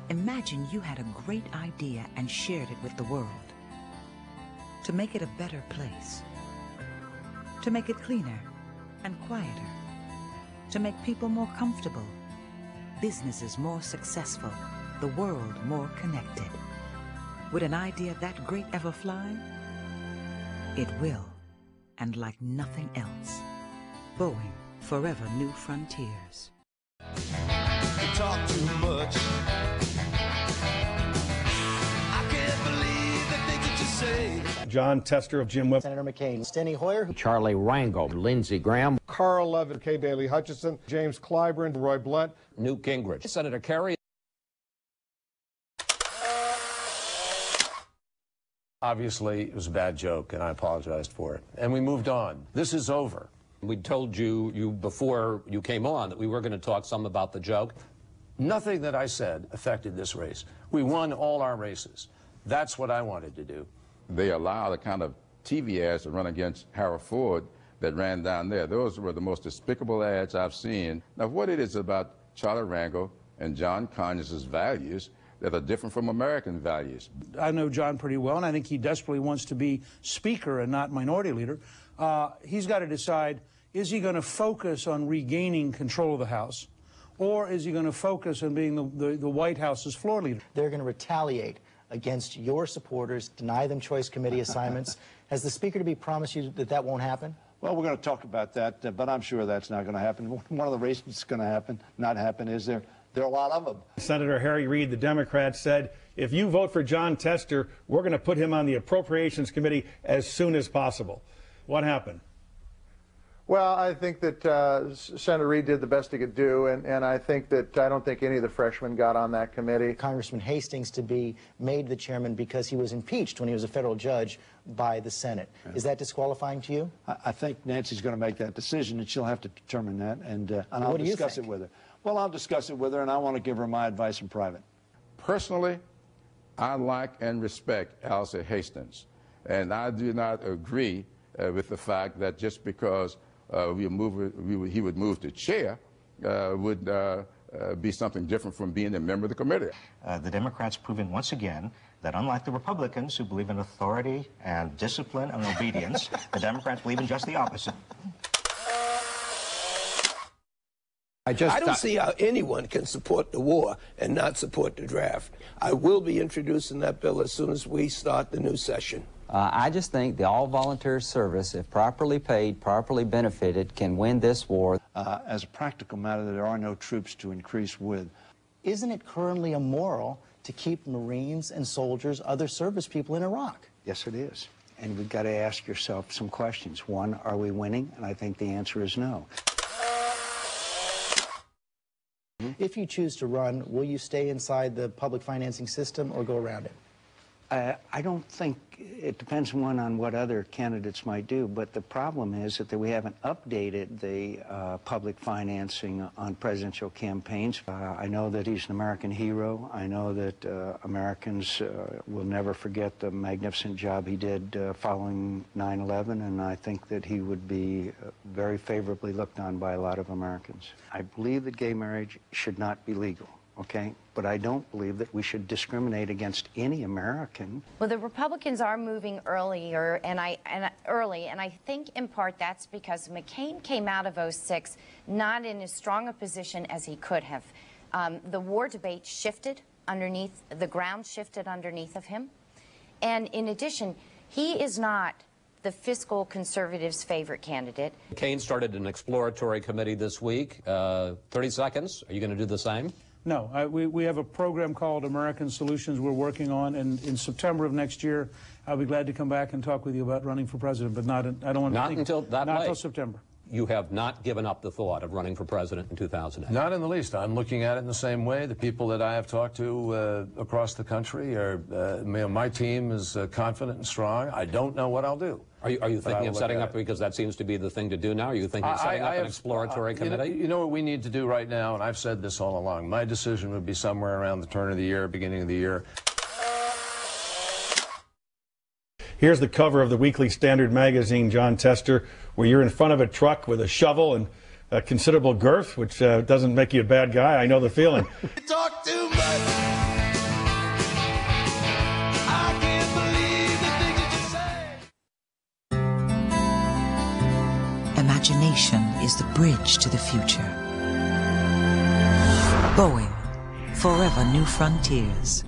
Imagine you had a great idea and shared it with the world. To make it a better place. To make it cleaner and quieter. To make people more comfortable. Businesses more successful. The world more connected. Would an idea that great ever fly? It will, and like nothing else. Boeing, forever new frontiers. You talk too much. I can't believe the things that you say. Jon Tester of Jim Webb. Senator McCain. Steny Hoyer. Charlie Rango. Lindsey Graham. Carl Levin. Kay Bailey Hutchison. James Clyburn. Roy Blunt. Newt Gingrich. Senator Kerry. Obviously, it was a bad joke, and I apologized for it. And we moved on. This is over. We told you before you came on that we were going to talk some about the joke. Nothing that I said affected this race. We won all our races. That's what I wanted to do. They allow the kind of TV ads to run against Harold Ford that ran down there. Those were the most despicable ads I've seen. Now, what it is about Charlie Rango and John Conyers' values that are different from American values. I know John pretty well, and I think he desperately wants to be Speaker and not Minority Leader. He's got to decide, is he going to focus on regaining control of the House, or is he going to focus on being the White House's floor leader? They're going to retaliate against your supporters, deny them Choice Committee assignments. Has the Speaker to be promised you that that won't happen? Well, we're going to talk about that, but I'm sure that's not going to happen. One of the reasons it's going to not happen is there are a lot of them. Senator Harry Reid, the Democrat, said, if you vote for Jon Tester, we're going to put him on the Appropriations Committee as soon as possible. What happened? Well, I think that Senator Reid did the best he could do, and I think that I don't think any of the freshmen got on that committee. Congressman Hastings to be made the chairman because he was impeached when he was a federal judge by the Senate. Right. Is that disqualifying to you? I think Nancy's going to make that decision, and she'll have to determine that, and I'll discuss it with her. Well, I'll discuss it with her, and I want to give her my advice in private. Personally, I like and respect Alcee Hastings, and I do not agree with the fact that just because he would move to chair would be something different from being a member of the committee. The Democrats proving once again that unlike the Republicans who believe in authority and discipline and obedience, the Democrats believe in just the opposite. I don't see how anyone can support the war and not support the draft. I will be introducing that bill as soon as we start the new session. I just think the all-volunteer service, if properly paid, properly benefited, can win this war. As a practical matter, there are no troops to increase with. Isn't it currently immoral to keep Marines and soldiers, other service people in Iraq? Yes, it is. And we've got to ask yourself some questions. One, are we winning? And I think the answer is no. If you choose to run, will you stay inside the public financing system or go around it? I don't think, it depends, one, on what other candidates might do, but the problem is that we haven't updated the public financing on presidential campaigns. I know that he's an American hero. I know that Americans will never forget the magnificent job he did following 9/11, and I think that he would be very favorably looked on by a lot of Americans. I believe that gay marriage should not be legal. Okay, but I don't believe that we should discriminate against any American. Well, the Republicans are moving earlier, and I think in part that's because McCain came out of '06 not in as strong a position as he could have. The war debate shifted underneath, the ground shifted underneath of him, and in addition, he is not the fiscal conservatives' favorite candidate. McCain started an exploratory committee this week. 30 seconds. Are you going to do the same? No, we have a program called American Solutions we're working on, and in September of next year, I'll be glad to come back and talk with you about running for president, but I don't want to not until that not late. until September. You have not given up the thought of running for president in 2008? Not in the least. I'm looking at it in the same way. The people that I have talked to across the country are, my team is confident and strong. I don't know what I'll do. Are you thinking of setting up, because that seems to be the thing to do now? Are you thinking of setting up an exploratory committee? You know what we need to do right now, and I've said this all along, my decision would be somewhere around the turn of the year, beginning of the year. Here's the cover of the Weekly Standard magazine, Jon Tester, where you're in front of a truck with a shovel and a considerable girth, which doesn't make you a bad guy. I know the feeling. You talk too much. Imagination is the bridge to the future. Boeing, forever new frontiers.